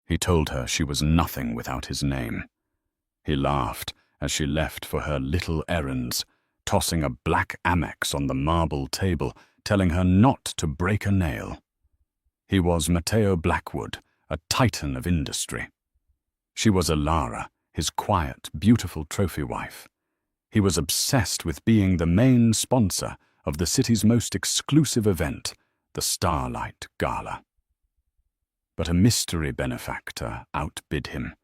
He told her she was nothing without his name. He laughed as she left for her little errands, tossing a black Amex on the marble table, telling her not to break a nail. He was Matteo Blackwood, a titan of industry. She was Elara, his quiet, beautiful trophy wife. He was obsessed with being the main sponsor of the city's most exclusive event, the Starlight Gala. But a mystery benefactor outbid him,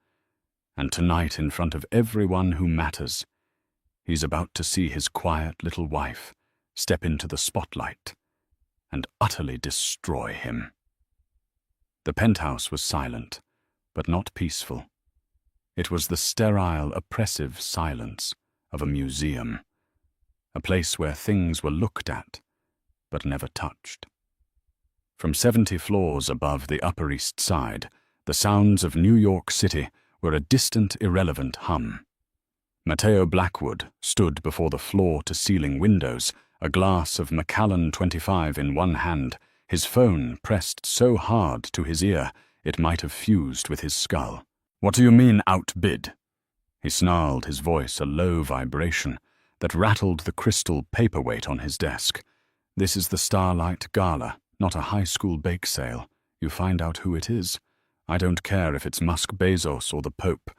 and tonight, in front of everyone who matters, he's about to see his quiet little wife step into the spotlight and utterly destroy him. The penthouse was silent, but not peaceful. It was the sterile, oppressive silence of a museum, a place where things were looked at, but never touched. From 70 floors above the Upper East Side, the sounds of New York City were a distant, irrelevant hum. Matteo Blackwood stood before the floor-to-ceiling windows, a glass of Macallan 25 in one hand, his phone pressed so hard to his ear it might have fused with his skull. "What do you mean, outbid?" He snarled, his voice a low vibration that rattled the crystal paperweight on his desk. "This is the Starlight Gala, not a high school bake sale. You find out who it is. I don't care if it's Musk Bezos or the Pope.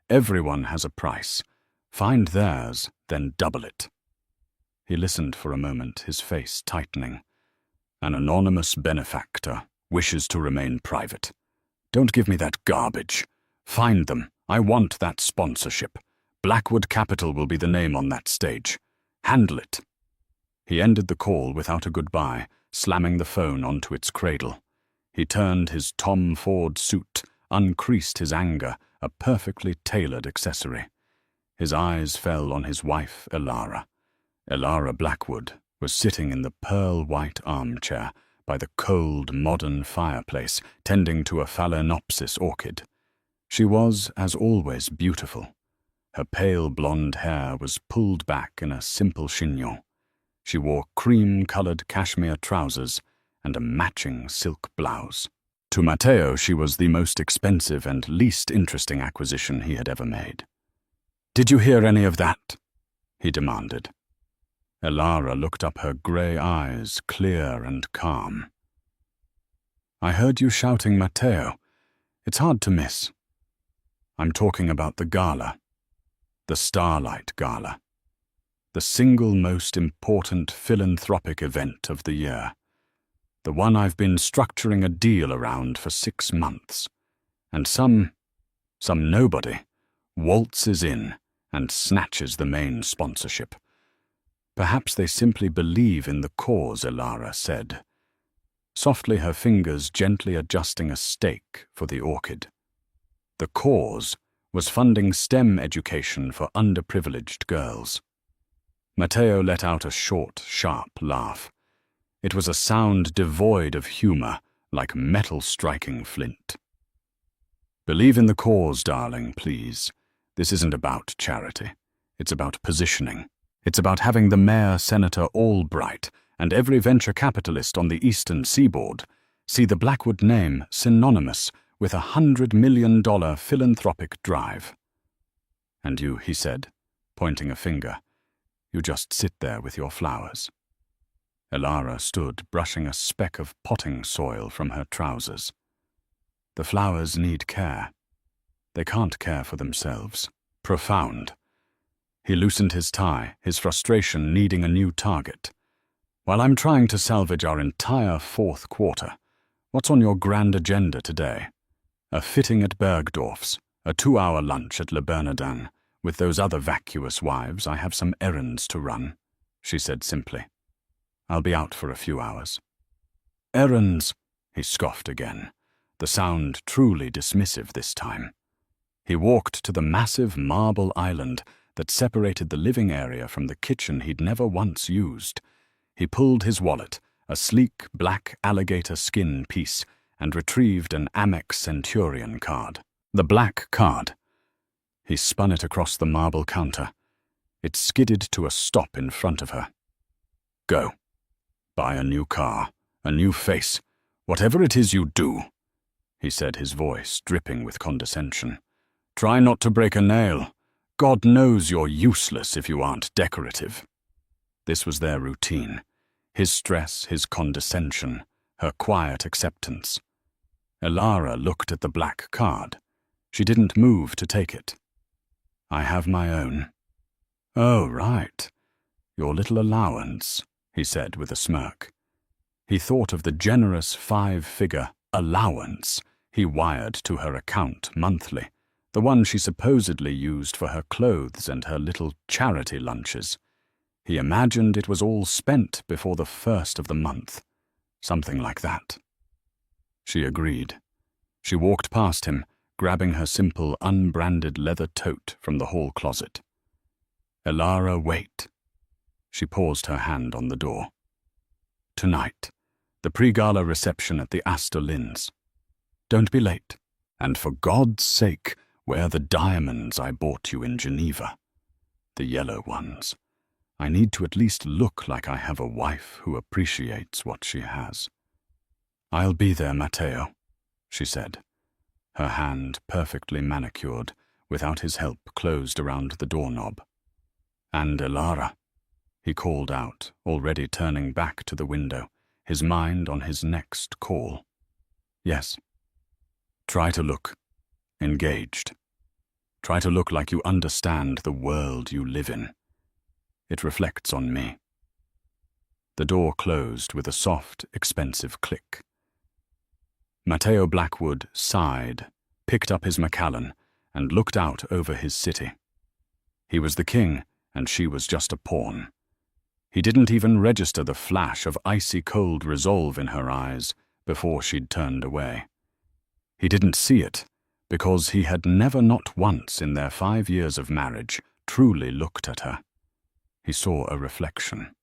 Everyone has a price. Find theirs, then double it." He listened for a moment, his face tightening. "An anonymous benefactor wishes to remain private. Don't give me that garbage. Find them. I want that sponsorship. Blackwood Capital will be the name on that stage. Handle it." He ended the call without a goodbye, slamming the phone onto its cradle. He turned his Tom Ford suit, uncreased his anger, a perfectly tailored accessory. His eyes fell on his wife, Elara. Elara Blackwood was sitting in the pearl-white armchair by the cold, modern fireplace, tending to a phalaenopsis orchid. She was, as always, beautiful. Her pale blonde hair was pulled back in a simple chignon. She wore cream-colored cashmere trousers and a matching silk blouse. To Matteo, she was the most expensive and least interesting acquisition he had ever made. "Did you hear any of that?" he demanded. Elara looked up, her grey eyes clear and calm. "I heard you shouting Matteo. It's hard to miss. I'm talking about the gala, the Starlight Gala, the single most important philanthropic event of the year, the one I've been structuring a deal around for 6 months, and some nobody waltzes in and snatches the main sponsorship. Perhaps they simply believe in the cause," Elara said, softly, her fingers gently adjusting a stake for the orchid. The cause was funding STEM education for underprivileged girls. Matteo let out a short, sharp laugh. It was a sound devoid of humor, like metal striking flint. "Believe in the cause, darling, please. This isn't about charity. It's about positioning. It's about having the Mayor Senator Albright and every venture capitalist on the eastern seaboard see the Blackwood name synonymous with a $100 million philanthropic drive. And you," he said, pointing a finger, "you just sit there with your flowers." Elara stood, brushing a speck of potting soil from her trousers. "The flowers need care. They can't care for themselves." Profound. He loosened his tie, his frustration needing a new target. "While I'm trying to salvage our entire fourth quarter, what's on your grand agenda today?" "A fitting at Bergdorf's, a 2-hour lunch at Le Bernardin. With those other vacuous wives, I have some errands to run," she said simply. "I'll be out for a few hours." "Errands," he scoffed again, the sound truly dismissive this time. He walked to the massive marble island that separated the living area from the kitchen he'd never once used. He pulled his wallet, a sleek black alligator skin piece, and retrieved an Amex Centurion card. The black card. He spun it across the marble counter. It skidded to a stop in front of her. "Go. Buy a new car, a new face, whatever it is you do. he said, his voice dripping with condescension. "Try not to break a nail. God knows you're useless if you aren't decorative." This was their routine. His stress, his condescension, her quiet acceptance. Elara looked at the black card. She didn't move to take it. "I have my own." "Oh, right. Your little allowance," he said with a smirk. He thought of the generous 5-figure allowance he wired to her account monthly, the one she supposedly used for her clothes and her little charity lunches. He imagined it was all spent before the first of the month. Something like that. She agreed. She walked past him, grabbing her simple, unbranded leather tote from the hall closet. "Elara, wait." She paused her hand on the door. "Tonight, the pre-gala reception at the Astor Linns. Don't be late. And for God's sake, wear the diamonds I bought you in Geneva. The yellow ones. I need to at least look like I have a wife who appreciates what she has." "I'll be there, Matteo," she said. Her hand, perfectly manicured, without his help, closed around the doorknob. "And Elara," he called out, already turning back to the window, his mind on his next call. "Yes. Try to look engaged. Try to look like you understand the world you live in. It reflects on me." The door closed with a soft, expensive click. Matteo Blackwood sighed, picked up his Macallan, and looked out over his city. He was the king, and she was just a pawn. He didn't even register the flash of icy cold resolve in her eyes before she'd turned away. He didn't see it, because he had never, not once in their 5 years of marriage, truly looked at her. He saw a reflection.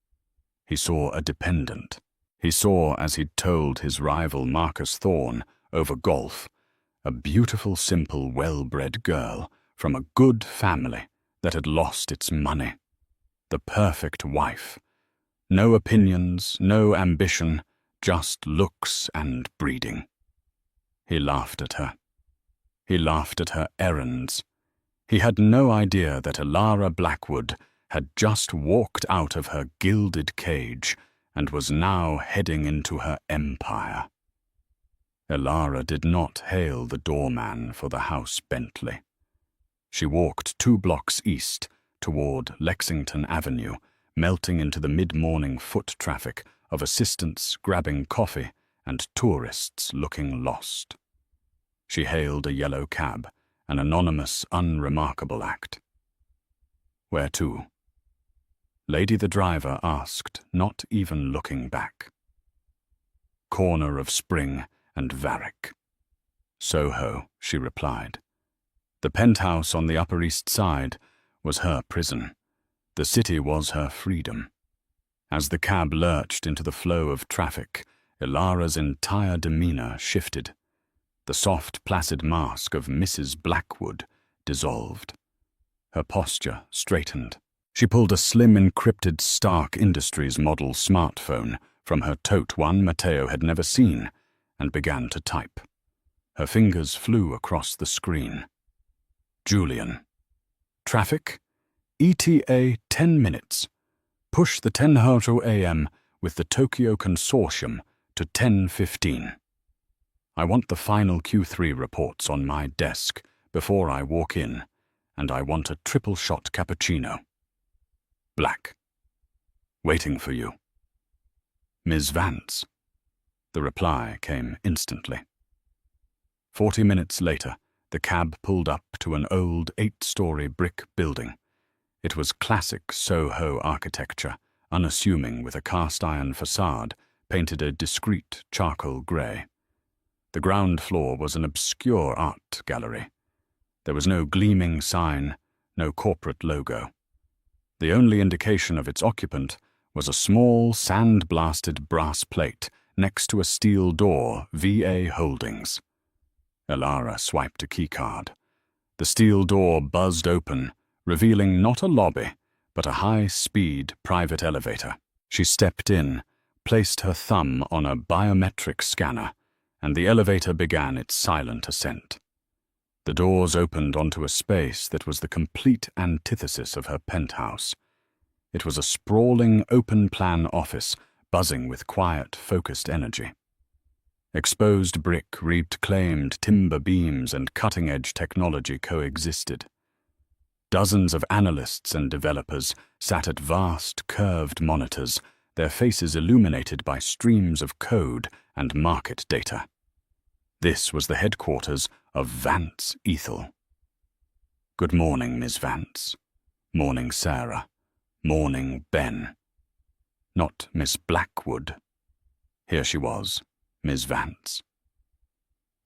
He saw a dependent. He saw, as he'd told his rival Marcus Thorne over golf, a beautiful, simple, well-bred girl from a good family that had lost its money. The perfect wife. No opinions, no ambition, just looks and breeding. He laughed at her. He laughed at her errands. He had no idea that Elara Blackwood had just walked out of her gilded cage and was now heading into her empire. Elara did not hail the doorman for the house Bentley. She walked 2 blocks east toward Lexington Avenue, melting into the mid-morning foot traffic of assistants grabbing coffee and tourists looking lost. She hailed a yellow cab, an anonymous, unremarkable act. "Where to?" Lady the driver asked, not even looking back. "Corner of Spring and Varick." "Soho," she replied. The penthouse on the Upper East Side was her prison. The city was her freedom. As the cab lurched into the flow of traffic, Elara's entire demeanor shifted. The soft, placid mask of Mrs. Blackwood dissolved. Her posture straightened. She pulled a slim, encrypted Stark Industries model smartphone from her tote, one Matteo had never seen, and began to type. Her fingers flew across the screen. "Julian. Traffic? ETA 10 minutes. Push the Tenhoto AM with the Tokyo Consortium to 10:15. I want the final Q3 reports on my desk before I walk in, and I want a triple-shot cappuccino. Black. Waiting for you. Ms. Vance." The reply came instantly. 40 minutes later, the cab pulled up to an old 8-story brick building. It was classic Soho architecture, unassuming with a cast-iron facade painted a discreet charcoal grey. The ground floor was an obscure art gallery. There was no gleaming sign, no corporate logo. The only indication of its occupant was a small, sand-blasted brass plate next to a steel door, VA Holdings. Elara swiped a keycard. The steel door buzzed open, revealing not a lobby, but a high-speed private elevator. She stepped in, placed her thumb on a biometric scanner, and the elevator began its silent ascent. The doors opened onto a space that was the complete antithesis of her penthouse. It was a sprawling, open-plan office, buzzing with quiet, focused energy. Exposed brick, reclaimed timber beams, and cutting-edge technology coexisted. Dozens of analysts and developers sat at vast, curved monitors, their faces illuminated by streams of code and market data. This was the headquarters of Vance Ethel. Good morning, Miss Vance. Morning, Sarah. Morning, Ben. Not Miss Blackwood. Here she was, Miss Vance.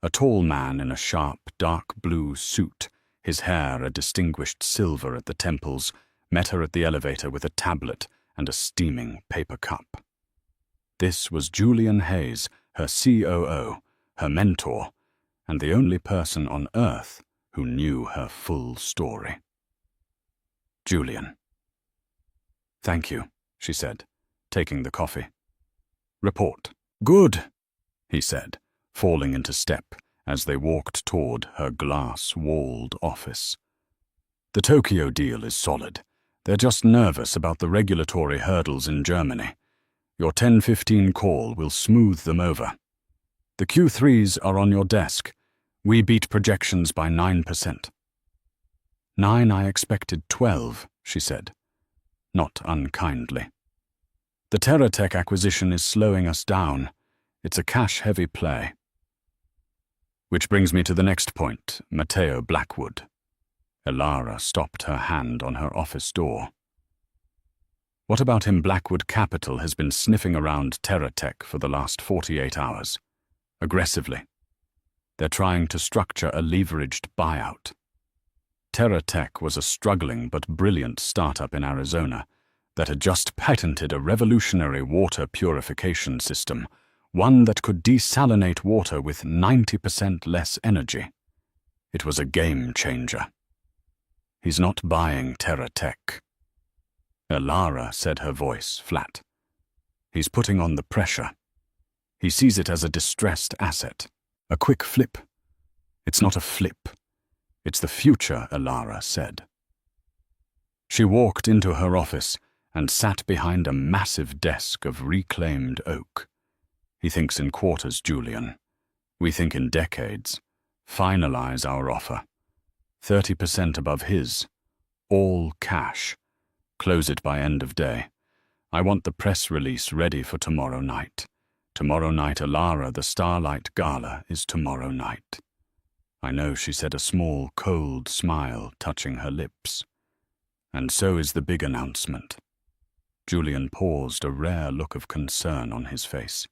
A tall man in a sharp, dark blue suit, his hair a distinguished silver at the temples, met her at the elevator with a tablet and a steaming paper cup. This was Julian Hayes, her COO, her mentor, and the only person on Earth who knew her full story. Julian. Thank you, she said, taking the coffee. Report. Good, he said, falling into step as they walked toward her glass-walled office. The Tokyo deal is solid. They're just nervous about the regulatory hurdles in Germany. Your 10:15 call will smooth them over. The Q3s are on your desk. We beat projections by 9%. 9, I expected 12, she said, not unkindly. The TerraTech acquisition is slowing us down. It's a cash-heavy play. Which brings me to the next point, Matteo Blackwood. Elara stopped her hand on her office door. What about him? Blackwood Capital has been sniffing around TerraTech for the last 48 hours. Aggressively. They're trying to structure a leveraged buyout. TerraTech was a struggling but brilliant startup in Arizona that had just patented a revolutionary water purification system, one that could desalinate water with 90% less energy. It was a game changer. He's not buying TerraTech. Elara said, her voice flat. He's putting on the pressure. He sees it as a distressed asset, a quick flip. It's not a flip. It's the future, Elara said. She walked into her office and sat behind a massive desk of reclaimed oak. He thinks in quarters, Julian. We think in decades. Finalize our offer. 30% above his. All cash. Close it by end of day. I want the press release ready for tomorrow night. Tomorrow night, Elara, the Starlight Gala is tomorrow night. I know, she said, a small, cold smile touching her lips. And so is the big announcement. Julian paused, a rare look of concern on his face.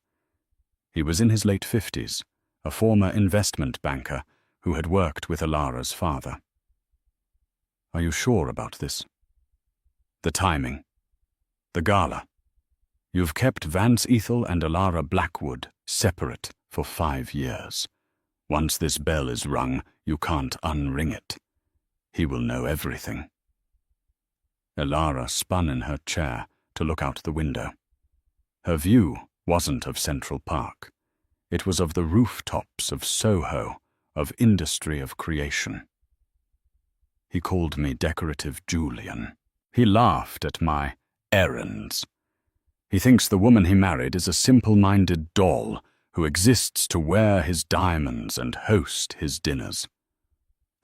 He was in his late 50s, a former investment banker who had worked with Elara's father. Are you sure about this? The timing. The gala. You've kept Vance Ethel and Elara Blackwood separate for 5 years. Once this bell is rung, you can't unring it. He will know everything. Elara spun in her chair to look out the window. Her view wasn't of Central Park. It was of the rooftops of Soho, of industry of creation. He called me decorative Julian. He laughed at my errands. He thinks the woman he married is a simple-minded doll who exists to wear his diamonds and host his dinners.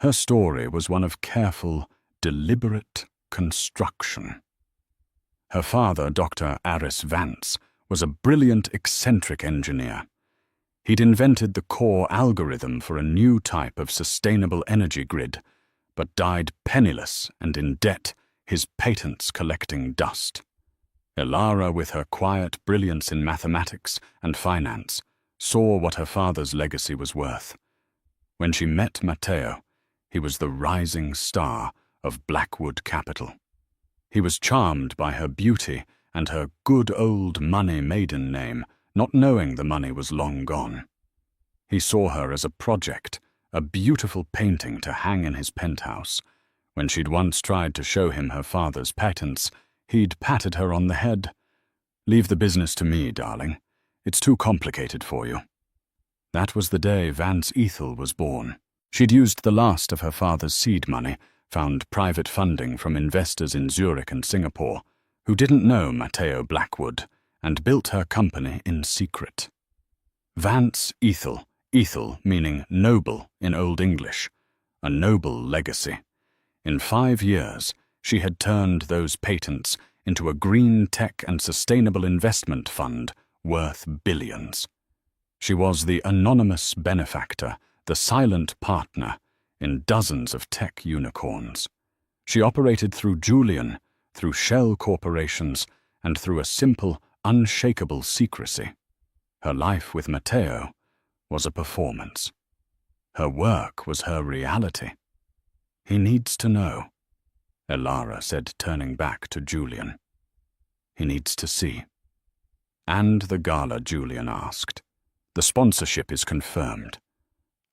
Her story was one of careful, deliberate construction. Her father, Dr. Aris Vance, was a brilliant, eccentric engineer. He'd invented the core algorithm for a new type of sustainable energy grid, but died penniless and in debt, his patents collecting dust. Elara, with her quiet brilliance in mathematics and finance, saw what her father's legacy was worth. When she met Matteo, he was the rising star of Blackwood Capital. He was charmed by her beauty and her good old money maiden name, not knowing the money was long gone. He saw her as a project, a beautiful painting to hang in his penthouse. When she'd once tried to show him her father's patents, he'd patted her on the head. Leave the business to me, darling. It's too complicated for you. That was the day Vance Ethel was born. She'd used the last of her father's seed money, found private funding from investors in Zurich and Singapore, who didn't know Matteo Blackwood, and built her company in secret. Vance Ethel, Ethel meaning noble in Old English, a noble legacy. In 5 years, she had turned those patents into a green tech and sustainable investment fund worth billions. She was the anonymous benefactor, the silent partner, in dozens of tech unicorns. She operated through Julian, through shell corporations, and through a simple, unshakable secrecy. Her life with Matteo was a performance. Her work was her reality. He needs to know, Elara said, turning back to Julian. He needs to see. And the gala, Julian asked. The sponsorship is confirmed.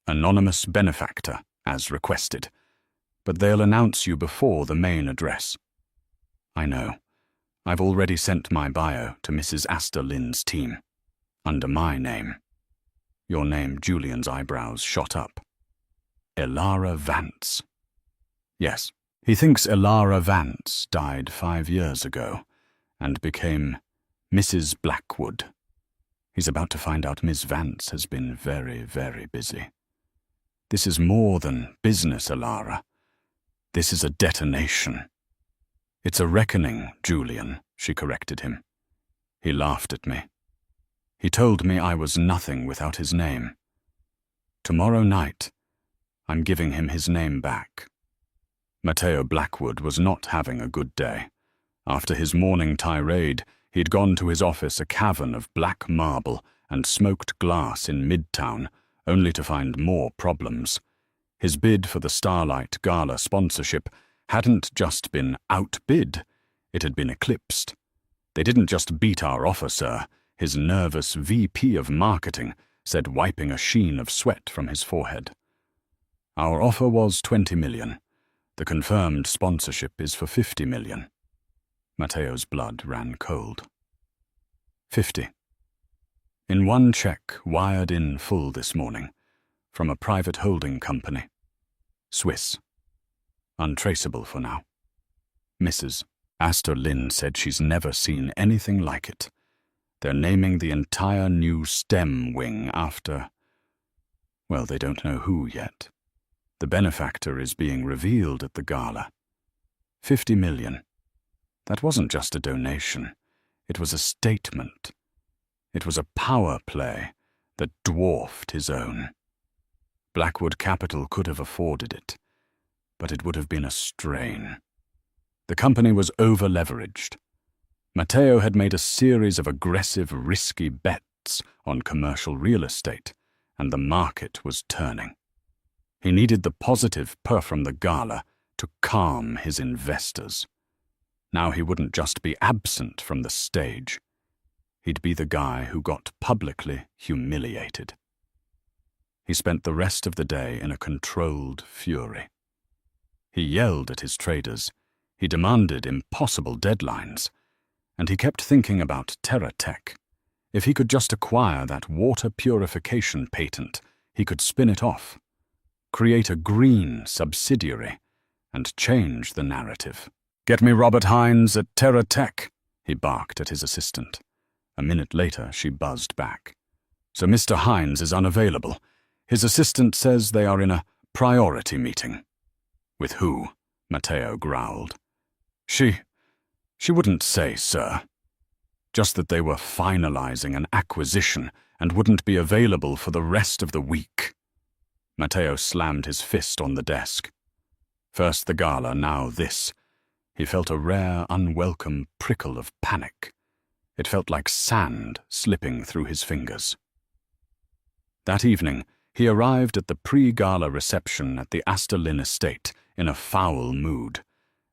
Anonymous benefactor, as requested. But they'll announce you before the main address. I know. I've already sent my bio to Mrs. Astor Lynn's team. Under my name. Your name, Julian's eyebrows shot up. Elara Vance. Yes, he thinks Elara Vance died 5 years ago and became Mrs. Blackwood. He's about to find out Miss Vance has been very, very busy. This is more than business, Elara. This is a detonation. It's a reckoning, Julian, she corrected him. He laughed at me. He told me I was nothing without his name. Tomorrow night, I'm giving him his name back. Matteo Blackwood was not having a good day. After his morning tirade, he'd gone to his office a cavern of black marble and smoked glass in Midtown, only to find more problems. His bid for the Starlight Gala sponsorship hadn't just been outbid, it had been eclipsed. They didn't just beat our offer, sir, his nervous VP of marketing said, wiping a sheen of sweat from his forehead. Our offer was 20 million. The confirmed sponsorship is for 50 million. Matteo's blood ran cold. 50. In one check wired in full this morning, from a private holding company. Swiss. Untraceable for now. Mrs. Astor Lynn said she's never seen anything like it. They're naming the entire new STEM wing after... well, they don't know who yet. The benefactor is being revealed at the gala. 50 million. That wasn't just a donation. It was a statement. It was a power play that dwarfed his own. Blackwood Capital could have afforded it, but it would have been a strain. The company was over-leveraged. Matteo had made a series of aggressive, risky bets on commercial real estate, and the market was turning. He needed the positive puff from the gala to calm his investors. Now he wouldn't just be absent from the stage. He'd be the guy who got publicly humiliated. He spent the rest of the day in a controlled fury. He yelled at his traders. He demanded impossible deadlines. And he kept thinking about TerraTech. If he could just acquire that water purification patent, he could spin it off, create a green subsidiary, and change the narrative. "Get me Robert Hines at TerraTech," he barked at his assistant. A minute later, she buzzed back. "So Mr. Hines is unavailable. His assistant says they are in a priority meeting." "With who?" Matteo growled. She wouldn't say, sir. Just that they were finalizing an acquisition and wouldn't be available for the rest of the week." Matteo slammed his fist on the desk. First the gala, now this. He felt a rare, unwelcome prickle of panic. It felt like sand slipping through his fingers. That evening, he arrived at the pre-gala reception at the Astor Lynn estate in a foul mood.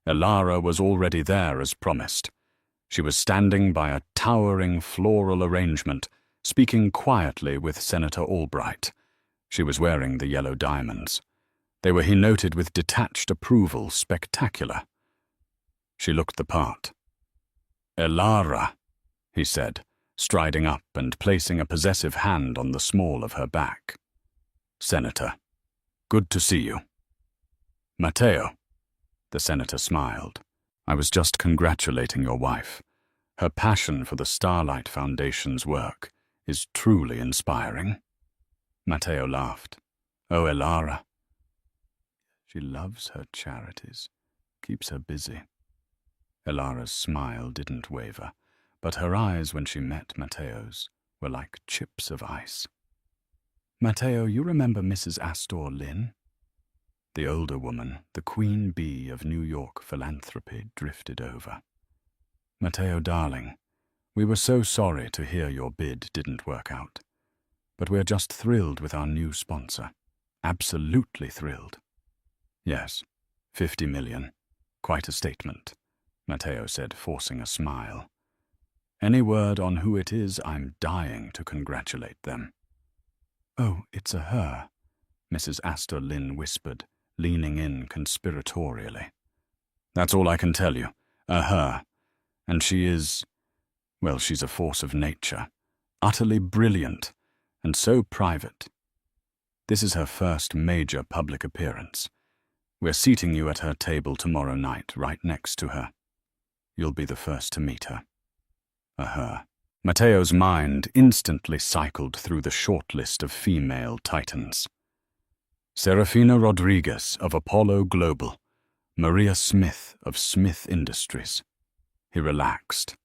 Elara was already there as promised. She was standing by a towering floral arrangement, speaking quietly with Senator Albright. She was wearing the yellow diamonds. They were, he noted with detached approval, spectacular. She looked the part. "Elara," he said, striding up and placing a possessive hand on the small of her back. "Senator, good to see you." "Matteo," the senator smiled. "I was just congratulating your wife. Her passion for the Starlight Foundation's work is truly inspiring." Matteo laughed. "Oh, Elara. She loves her charities, keeps her busy." Elara's smile didn't waver, but her eyes when she met Matteo's were like chips of ice. "Matteo, you remember Mrs. Astor Lynn?" The older woman, the queen bee of New York philanthropy, drifted over. "Matteo, darling, we were so sorry to hear your bid didn't work out. But we're just thrilled with our new sponsor. Absolutely thrilled." "Yes, 50 million. Quite a statement," Matteo said, forcing a smile. "Any word on who it is? I'm dying to congratulate them." "Oh, it's a her," Mrs. Astor Lynn whispered, leaning in conspiratorially. "That's all I can tell you. A her. And she is, well, she's a force of nature. Utterly brilliant, and so private. This is her first major public appearance. We're seating you at her table tomorrow night, right next to her. You'll be the first to meet her." A her. Matteo's mind instantly cycled through the short list of female titans. Serafina Rodriguez of Apollo Global, Maria Smith of Smith Industries. He relaxed.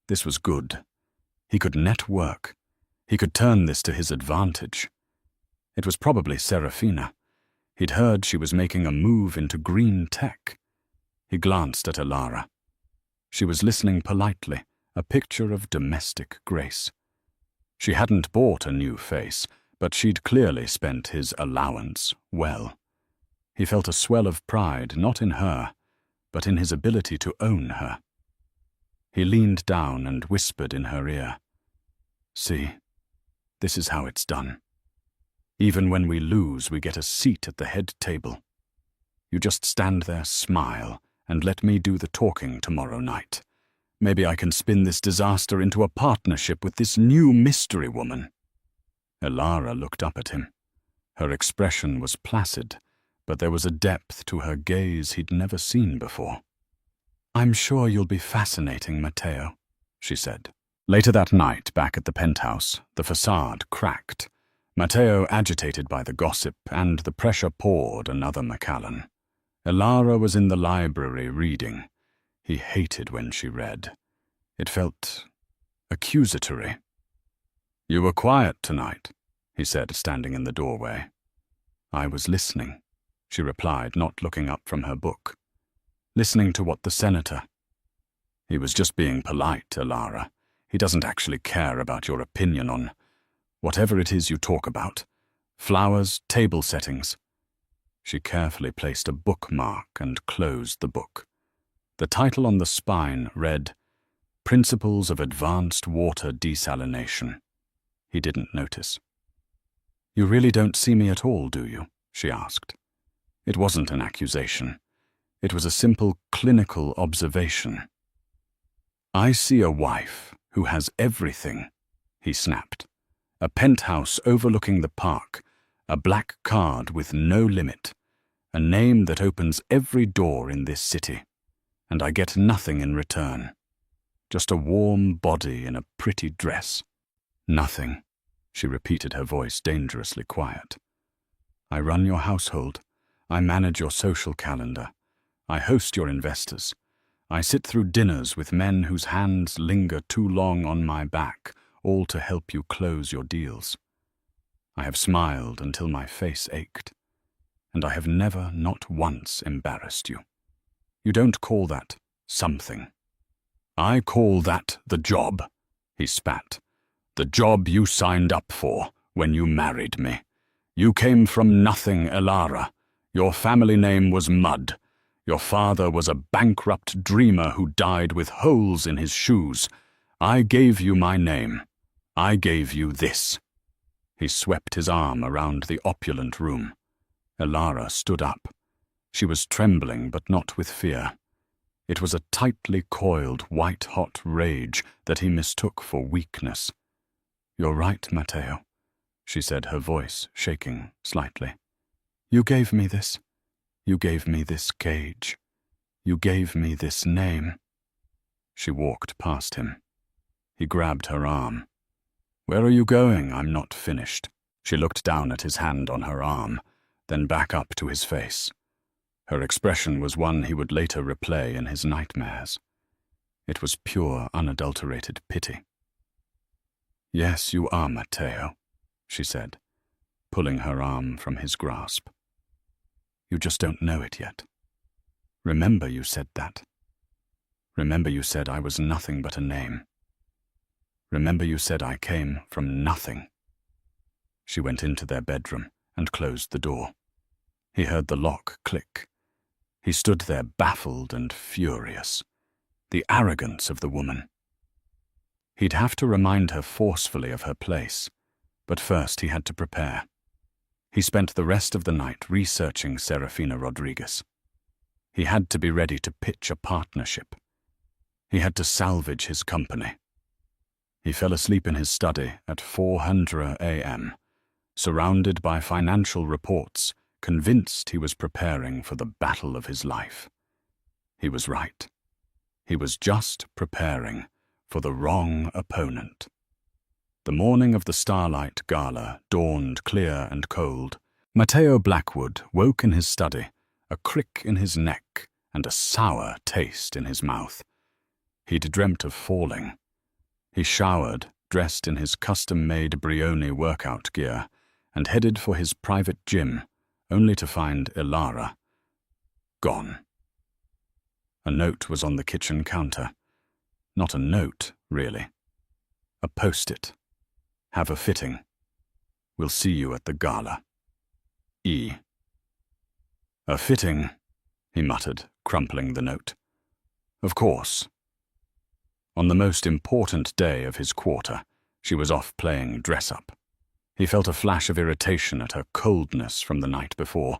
This was good. He could network. He could turn this to his advantage. It was probably Serafina. He'd heard she was making a move into green tech. He glanced at Elara. She was listening politely, a picture of domestic grace. She hadn't bought a new face, but she'd clearly spent his allowance well. He felt a swell of pride, not in her, but in his ability to own her. He leaned down and whispered in her ear, "See, this is how it's done. Even when we lose, we get a seat at the head table. You just stand there, smile, and let me do the talking tomorrow night. Maybe I can spin this disaster into a partnership with this new mystery woman." Elara looked up at him. Her expression was placid, but there was a depth to her gaze he'd never seen before. "I'm sure you'll be fascinating, Matteo," she said. Later that night, back at the penthouse, the facade cracked. Matteo agitated by the gossip, and the pressure poured another Macallan. Elara was in the library reading. He hated when she read. It felt accusatory. "You were quiet tonight," he said, standing in the doorway. "I was listening," she replied, not looking up from her book. "Listening to what the senator—" "He was just being polite, Elara. He doesn't actually care about your opinion on whatever it is you talk about. Flowers, table settings." She carefully placed a bookmark and closed the book. The title on the spine read, "Principles of Advanced Water Desalination." He didn't notice. "You really don't see me at all, do you?" she asked. It wasn't an accusation. It was a simple clinical observation. "I see a wife who has everything," he snapped. "A penthouse overlooking the park, a black card with no limit, a name that opens every door in this city, and I get nothing in return. Just a warm body in a pretty dress." "Nothing," she repeated, her voice dangerously quiet. "I run your household. I manage your social calendar. I host your investors. I sit through dinners with men whose hands linger too long on my back, all to help you close your deals. I have smiled until my face ached, and I have never, not once, embarrassed you. You don't call that something. I call that the job," he spat. "The job you signed up for when you married me. You came from nothing, Elara. Your family name was Mud. Your father was a bankrupt dreamer who died with holes in his shoes. I gave you my name. I gave you this." He swept his arm around the opulent room. Elara stood up. She was trembling, but not with fear. It was a tightly coiled, white-hot rage that he mistook for weakness. "You're right, Matteo," she said, her voice shaking slightly. "You gave me this. You gave me this cage. You gave me this name." She walked past him. He grabbed her arm. "Where are you going? I'm not finished." She looked down at his hand on her arm, then back up to his face. Her expression was one he would later replay in his nightmares. It was pure, unadulterated pity. "Yes, you are, Matteo," she said, pulling her arm from his grasp. "You just don't know it yet. Remember you said that. Remember you said I was nothing but a name. Remember you said I came from nothing." She went into their bedroom and closed the door. He heard the lock click. He stood there baffled and furious. The arrogance of the woman. He'd have to remind her forcefully of her place, but first he had to prepare. He spent the rest of the night researching Serafina Rodriguez. He had to be ready to pitch a partnership. He had to salvage his company. He fell asleep in his study at 4:00 a.m., surrounded by financial reports, convinced he was preparing for the battle of his life. He was right. He was just preparing for the wrong opponent. The morning of the Starlight Gala dawned clear and cold. Matteo Blackwood woke in his study, a crick in his neck and a sour taste in his mouth. He'd dreamt of falling. He showered, dressed in his custom-made Brioni workout gear, and headed for his private gym, only to find Elara gone. A note was on the kitchen counter. Not a note, really. A post-it. "Have a fitting. We'll see you at the gala. E." "A fitting," he muttered, crumpling the note. "Of course." On the most important day of his quarter, she was off playing dress-up. He felt a flash of irritation at her coldness from the night before,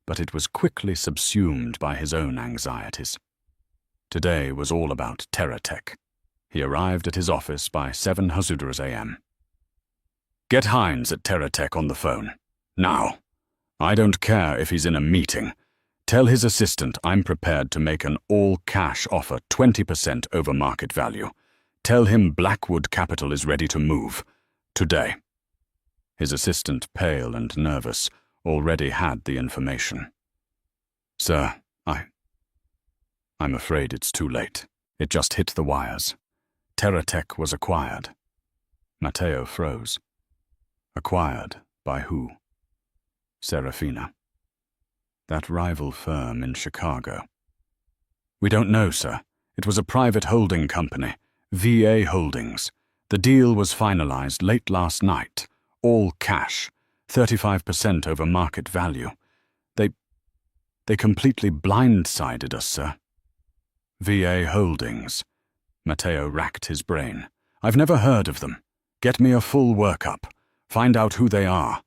but it was quickly subsumed by his own anxieties. Today was all about TerraTech. He arrived at his office by 7:00 a.m. "Get Hines at TerraTech on the phone. Now. I don't care if he's in a meeting. Tell his assistant I'm prepared to make an all-cash offer 20% over market value. Tell him Blackwood Capital is ready to move. Today." His assistant, pale and nervous, already had the information. "Sir, I'm afraid it's too late. It just hit the wires. TerraTech was acquired." Matteo froze. Acquired by who? Serafina. That rival firm in Chicago. "We don't know, sir. It was a private holding company, VA Holdings. The deal was finalized late last night. All cash, 35% over market value. They completely blindsided us, sir." "VA Holdings." Matteo racked his brain. "I've never heard of them. Get me a full workup. Find out who they are.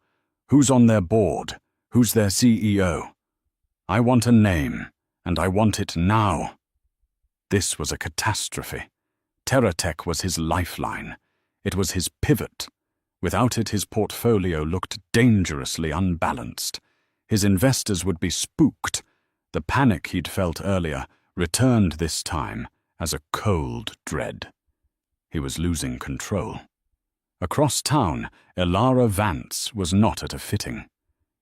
Who's on their board? Who's their CEO? I want a name, and I want it now." This was a catastrophe. TerraTech was his lifeline. It was his pivot. Without it, his portfolio looked dangerously unbalanced. His investors would be spooked. The panic he'd felt earlier returned this time as a cold dread. He was losing control. Across town, Elara Vance was not at a fitting.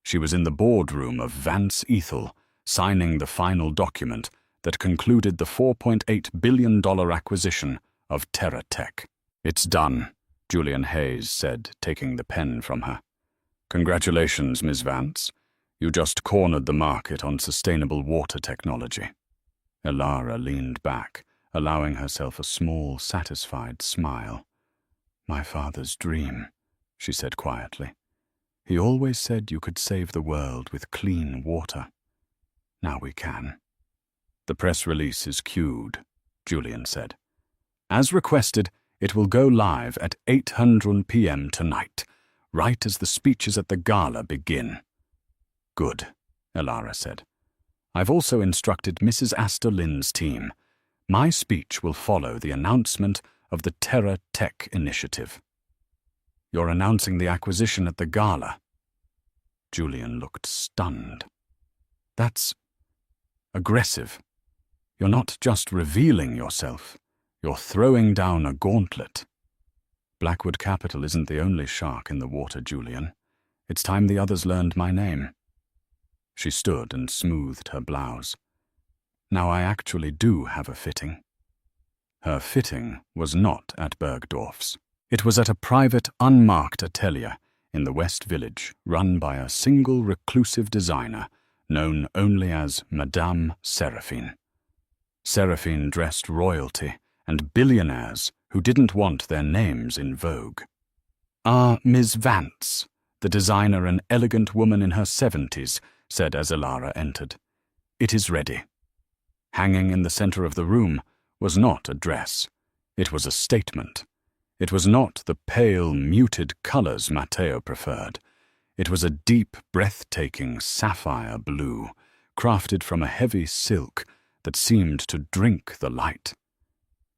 She was in the boardroom of Vance Ethel, signing the final document that concluded the $4.8 billion acquisition of TerraTech. "It's done," Julian Hayes said, taking the pen from her. "Congratulations, Ms. Vance. You just cornered the market on sustainable water technology." Elara leaned back, allowing herself a small, satisfied smile. "My father's dream," she said quietly. "He always said you could save the world with clean water. Now we can." "The press release is queued," Julian said. "As requested, it will go live at 8:00 p.m. tonight, right as the speeches at the gala begin." "Good," Elara said. I've also instructed Mrs. Astor Lynn's team. My speech will follow the announcement of the Terra Tech Initiative. You're announcing the acquisition at the Gala. Julian looked stunned. That's aggressive. You're not just revealing yourself, you're throwing down a gauntlet. Blackwood Capital isn't the only shark in the water, Julian. It's time the others learned my name. She stood and smoothed her blouse. Now I actually do have a fitting. Her fitting was not at Bergdorf's. It was at a private, unmarked atelier in the West Village, run by a single reclusive designer known only as Madame Seraphine. Seraphine dressed royalty and billionaires who didn't want their names in vogue. Miss Vance, the designer, an elegant woman in her 70s, said as Elara entered. It is ready. Hanging in the center of the room was not a dress. It was a statement. It was not the pale, muted colors Matteo preferred. It was a deep, breathtaking sapphire blue, crafted from a heavy silk that seemed to drink the light.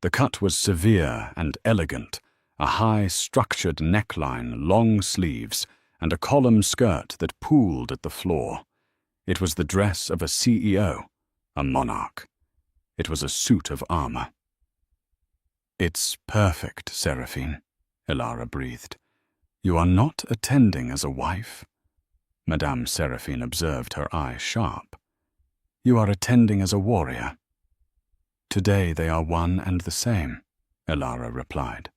The cut was severe and elegant, a high, structured neckline, long sleeves, and a column skirt that pooled at the floor. It was the dress of a CEO, a monarch. It was a suit of armor. It's perfect, Seraphine, Elara breathed. You are not attending as a wife. Madame Seraphine observed, her eye sharp. You are attending as a warrior. Today they are one and the same, Elara replied.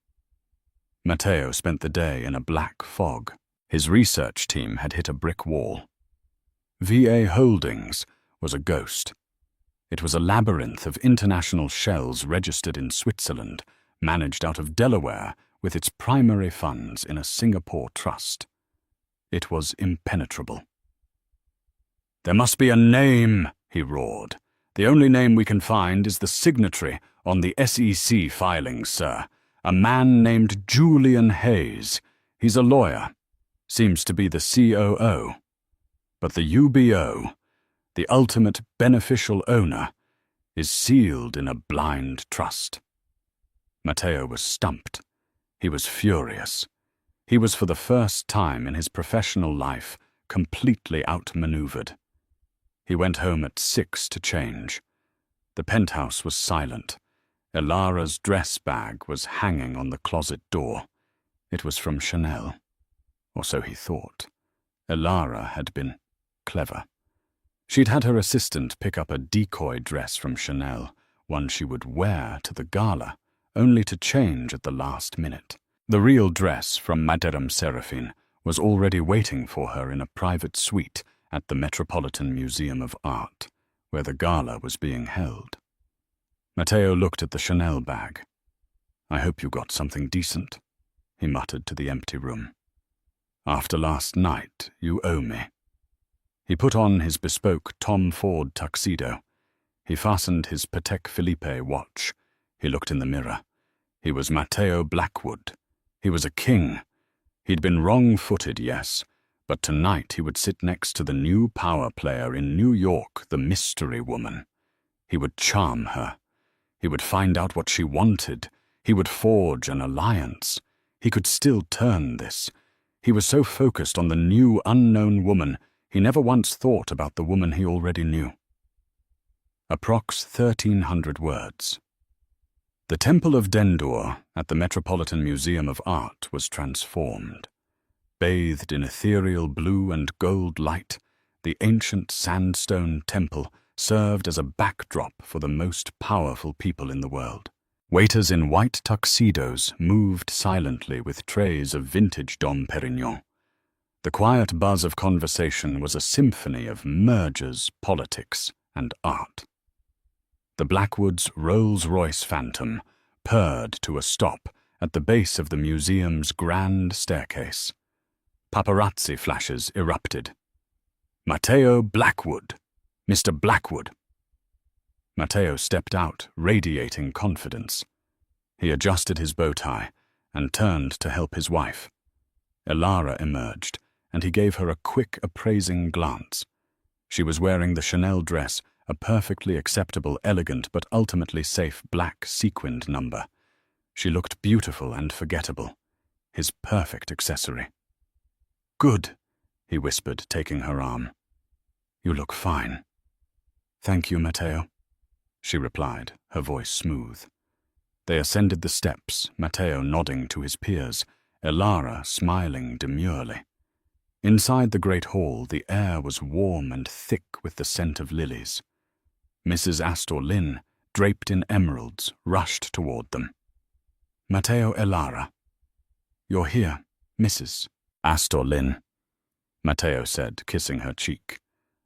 Matteo spent the day in a black fog. His research team had hit a brick wall. VA Holdings was a ghost. It was a labyrinth of international shells registered in Switzerland, managed out of Delaware with its primary funds in a Singapore trust. It was impenetrable. There must be a name, he roared. The only name we can find is the signatory on the SEC filings, sir. A man named Julian Hayes. He's a lawyer. Seems to be the COO. But the UBO, the ultimate beneficial owner, is sealed in a blind trust. Matteo was stumped. He was furious. He was, for the first time in his professional life, completely outmaneuvered. He went home at 6 to change. The penthouse was silent. Elara's dress bag was hanging on the closet door. It was from Chanel, or so he thought. Elara had been clever. She'd had her assistant pick up a decoy dress from Chanel, one she would wear to the gala, only to change at the last minute. The real dress from Madame Seraphine was already waiting for her in a private suite at the Metropolitan Museum of Art, where the gala was being held. Matteo looked at the Chanel bag. I hope you got something decent, he muttered to the empty room. After last night, you owe me. He put on his bespoke Tom Ford tuxedo. He fastened his Patek Philippe watch. He looked in the mirror. He was Matteo Blackwood. He was a king. He'd been wrong-footed, yes, but tonight he would sit next to the new power player in New York, the mystery woman. He would charm her. He would find out what she wanted. He would forge an alliance. He could still turn this. He was so focused on the new unknown woman, he never once thought about the woman he already knew. Approx 1,300 words. The Temple of Dendur at the Metropolitan Museum of Art was transformed. Bathed in ethereal blue and gold light, the ancient sandstone temple served as a backdrop for the most powerful people in the world. Waiters in white tuxedos moved silently with trays of vintage Dom Perignon. The quiet buzz of conversation was a symphony of mergers, politics, and art. The Blackwoods' Rolls-Royce Phantom purred to a stop at the base of the museum's grand staircase. Paparazzi flashes erupted. Matteo Blackwood! Mr. Blackwood! Matteo stepped out, radiating confidence. He adjusted his bow tie and turned to help his wife. Elara emerged, and he gave her a quick, appraising glance. She was wearing the Chanel dress, a perfectly acceptable, elegant, but ultimately safe black sequined number. She looked beautiful and forgettable, his perfect accessory. "Good," he whispered, taking her arm. "You look fine." "Thank you, Matteo," she replied, her voice smooth. They ascended the steps, Matteo nodding to his peers, Elara smiling demurely. Inside the great hall, the air was warm and thick with the scent of lilies. Mrs. Astor Lynn, draped in emeralds, rushed toward them. "Matteo, Elara." "You're here, Mrs. Astor Lynn," Matteo said, kissing her cheek.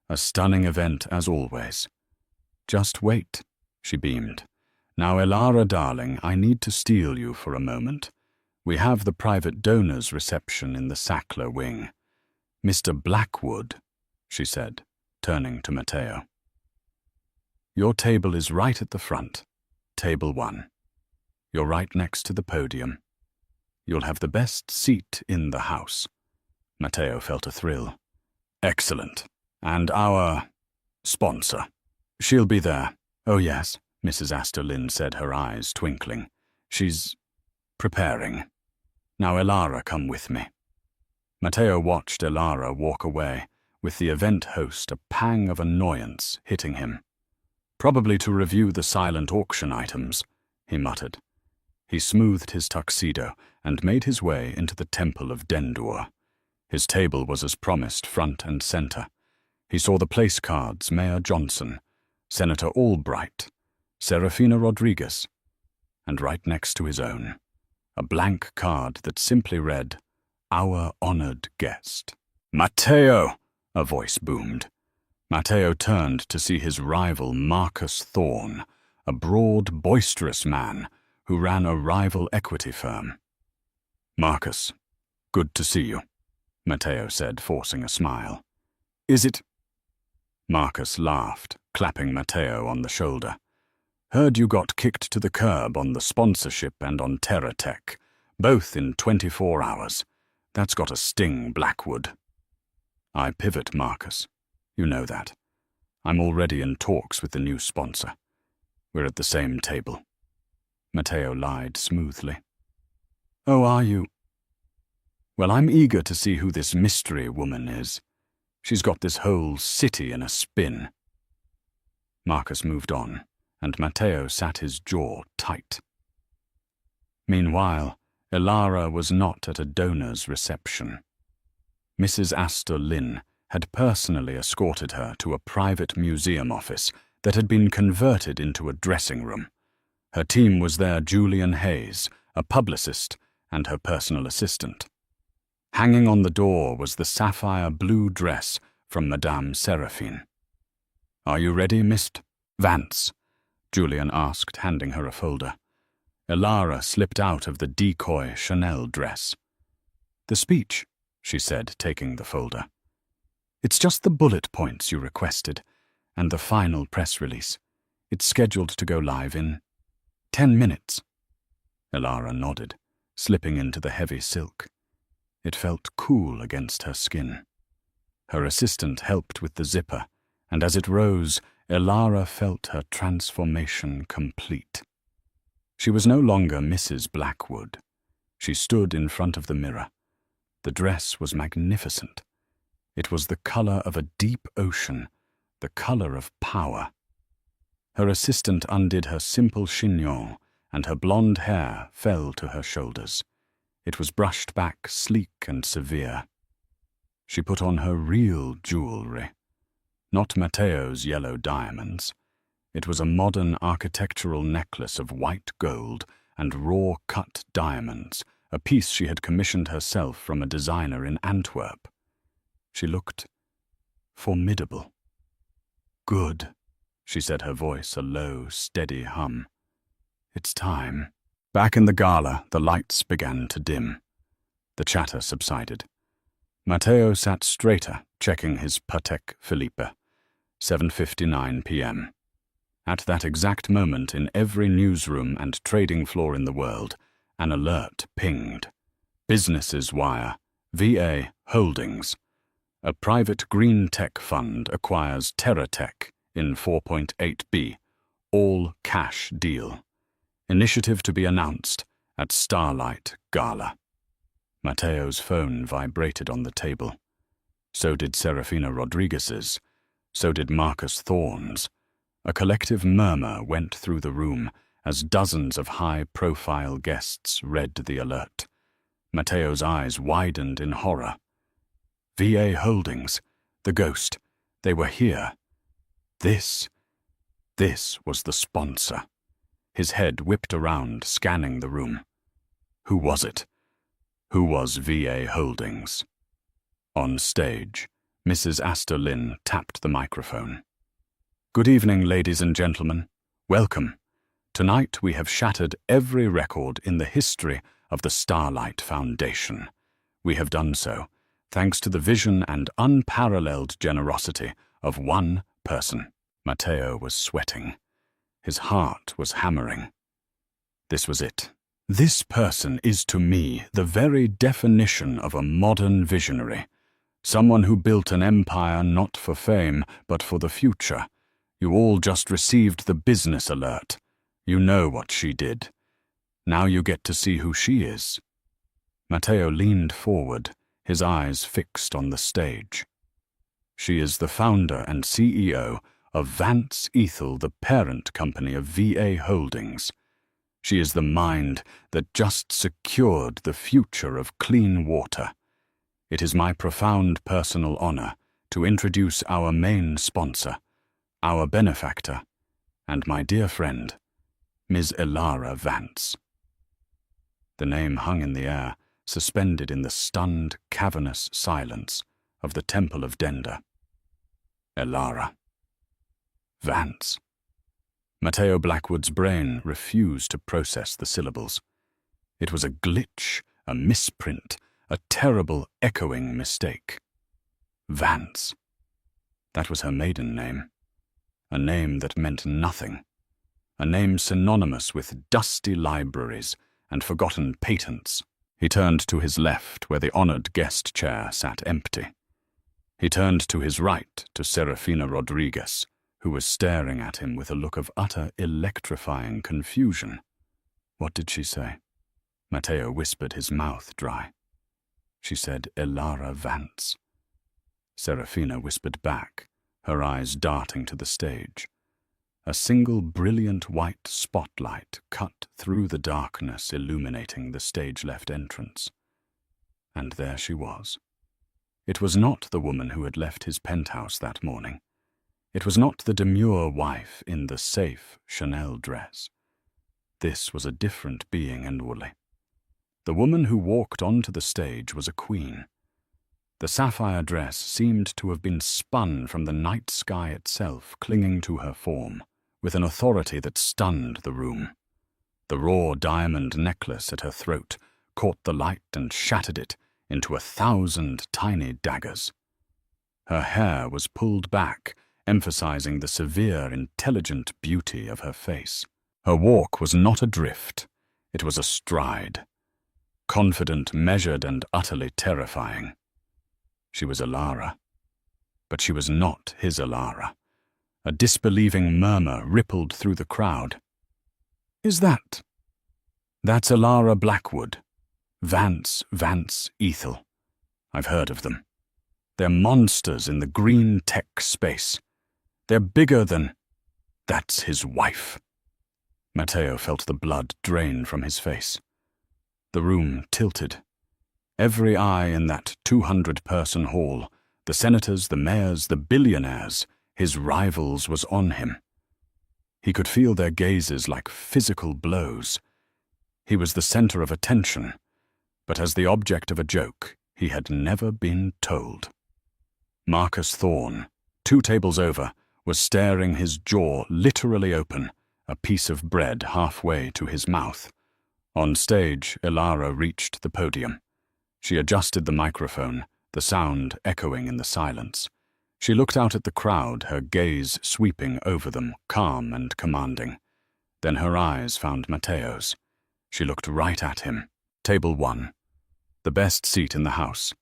"A stunning event, as always." "Just wait," she beamed. "Now, Elara, darling, I need to steal you for a moment. We have the private donors' reception in the Sackler wing. Mr. Blackwood," she said, turning to Matteo. "Your table is right at the front, table 1. You're right next to the podium. You'll have the best seat in the house." Matteo felt a thrill. "Excellent. And our sponsor. She'll be there." "Oh, yes," Mrs. Astor Lynn said, her eyes twinkling. "She's preparing. Now, Elara, come with me." Matteo watched Elara walk away, with the event host a pang of annoyance hitting him. "Probably to review the silent auction items," he muttered. He smoothed his tuxedo and made his way into the Temple of Dendur. His table was as promised, front and center. He saw the place cards: Mayor Johnson, Senator Albright, Serafina Rodriguez, and right next to his own, a blank card that simply read, "Our honored guest." "Matteo!" a voice boomed. Matteo turned to see his rival Marcus Thorne, a broad, boisterous man who ran a rival equity firm. "Marcus, good to see you," Matteo said, forcing a smile. "Is it?" Marcus laughed, clapping Matteo on the shoulder. "Heard you got kicked to the curb on the sponsorship and on Terra Tech, both in 24 hours. That's got a sting, Blackwood." "I pivot, Marcus. You know that. I'm already in talks with the new sponsor. We're at the same table." Matteo lied smoothly. "Oh, are you? Well, I'm eager to see who this mystery woman is. She's got this whole city in a spin." Marcus moved on, and Matteo sat his jaw tight. Meanwhile, Elara was not at a donor's reception. Mrs. Astor Lynn had personally escorted her to a private museum office that had been converted into a dressing room. Her team was there: Julian Hayes, a publicist, and her personal assistant. Hanging on the door was the sapphire blue dress from Madame Seraphine. "Are you ready, Miss Vance?" Julian asked, handing her a folder. Elara slipped out of the decoy Chanel dress. "The speech," she said, taking the folder. "It's just the bullet points you requested, and the final press release. It's scheduled to go live in 10 minutes. Elara nodded, slipping into the heavy silk. It felt cool against her skin. Her assistant helped with the zipper, and as it rose, Elara felt her transformation complete. She was no longer Mrs. Blackwood. She stood in front of the mirror. The dress was magnificent. It was the color of a deep ocean, the color of power. Her assistant undid her simple chignon, and her blonde hair fell to her shoulders. It was brushed back, sleek and severe. She put on her real jewelry, not Matteo's yellow diamonds. It was a modern architectural necklace of white gold and raw-cut diamonds, a piece she had commissioned herself from a designer in Antwerp. She looked formidable. "Good," she said, her voice a low, steady hum. "It's time." Back in the Gala, the lights began to dim. The chatter subsided. Matteo sat straighter, checking his Patek Philippe. 7:59 p.m. At that exact moment, in every newsroom and trading floor in the world, an alert pinged. Business's wire, VA Holdings. A private green tech fund acquires TerraTech in 4.8B. All cash deal. Initiative to be announced at Starlight Gala. Mateo's phone vibrated on the table. So did Serafina Rodriguez's. So did Marcus Thorne's. A collective murmur went through the room as dozens of high-profile guests read the alert. Mateo's eyes widened in horror. VA Holdings, the ghost, they were here. This was the sponsor. His head whipped around, scanning the room. Who was it? Who was VA Holdings? On stage, Mrs. Astor Lynn tapped the microphone. Good evening, ladies and gentlemen. Welcome. Tonight we have shattered every record in the history of the Starlight Foundation. We have done so thanks to the vision and unparalleled generosity of one person. Mateo was sweating. His heart was hammering. This was it. This person is to me the very definition of a modern visionary. Someone who built an empire not for fame, but for the future. You all just received the business alert. You know what she did. Now you get to see who she is. Mateo leaned forward, his eyes fixed on the stage. She is the founder and CEO of Vance Ethel, the parent company of VA Holdings. She is the mind that just secured the future of clean water. It is my profound personal honor to introduce our main sponsor, our benefactor, and my dear friend, Ms. Elara Vance. The name hung in the air, suspended in the stunned, cavernous silence of the Temple of Denda. Elara. Vance. Mateo Blackwood's brain refused to process the syllables. It was a glitch, a misprint, a terrible echoing mistake. Vance. That was her maiden name. A name that meant nothing. A name synonymous with dusty libraries and forgotten patents. He turned to his left, where the honored guest chair sat empty. He turned to his right, to Serafina Rodriguez, who was staring at him with a look of utter electrifying confusion. What did she say? Mateo whispered, his mouth dry. She said, Elara Vance. Serafina whispered back, her eyes darting to the stage. A single brilliant white spotlight cut through the darkness, illuminating the stage-left entrance. And there she was. It was not the woman who had left his penthouse that morning. It was not the demure wife in the safe Chanel dress. This was a different being inwardly. The woman who walked onto the stage was a queen. The sapphire dress seemed to have been spun from the night sky itself, clinging to her form, with an authority that stunned the room. The raw diamond necklace at her throat caught the light and shattered it into 1,000 tiny daggers. Her hair was pulled back, emphasizing the severe, intelligent beauty of her face. Her walk was not a drift, it was a stride. Confident, measured, and utterly terrifying. She was Elara. But she was not his Elara. A disbelieving murmur rippled through the crowd. Is that? That's Elara Blackwood. Vance Ethel. I've heard of them. They're monsters in the green tech space. They're bigger than... That's his wife. Mateo felt the blood drain from his face. The room tilted. Every eye in that 200-person hall, the senators, the mayors, the billionaires, his rivals, was on him. He could feel their gazes like physical blows. He was the center of attention, but as the object of a joke he had never been told. Marcus Thorne, 2 tables over, was staring, his jaw literally open, a piece of bread halfway to his mouth. On stage, Elara reached the podium. She adjusted the microphone, the sound echoing in the silence. She looked out at the crowd, her gaze sweeping over them, calm and commanding. Then her eyes found Mateo's. She looked right at him. Table 1. The best seat in the house.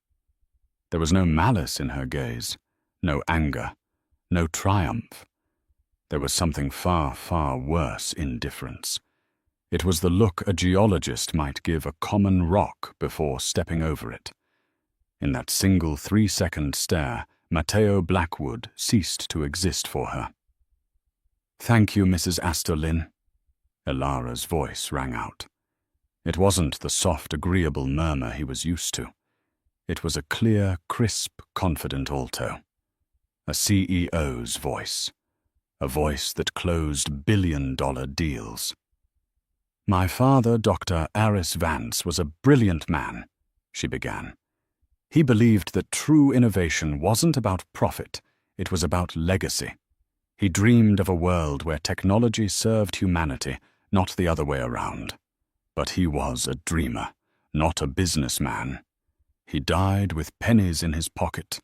There was no malice in her gaze, no anger, no triumph. There was something far, far worse: indifference. It was the look a geologist might give a common rock before stepping over it. In that single 3-second stare, Matteo Blackwood ceased to exist for her. "Thank you, Mrs. Astor Lynn," Elara's voice rang out. It wasn't the soft, agreeable murmur he was used to. It was a clear, crisp, confident alto. A CEO's voice. A voice that closed billion-dollar deals. "My father, Dr. Aris Vance, was a brilliant man," she began. "He believed that true innovation wasn't about profit, it was about legacy. He dreamed of a world where technology served humanity, not the other way around. But he was a dreamer, not a businessman. He died with pennies in his pocket,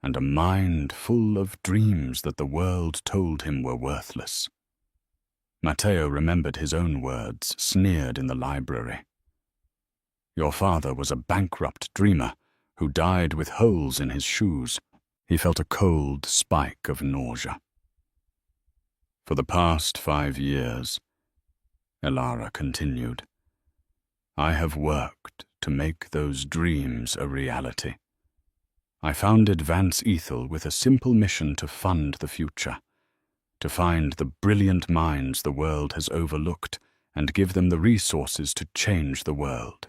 and a mind full of dreams that the world told him were worthless." Matteo remembered his own words, sneered in the library. "Your father was a bankrupt dreamer who died with holes in his shoes." He felt a cold spike of nausea. "For the past 5 years," Elara continued, "I have worked to make those dreams a reality. I founded Vance Ethel with a simple mission to fund the future, to find the brilliant minds the world has overlooked and give them the resources to change the world."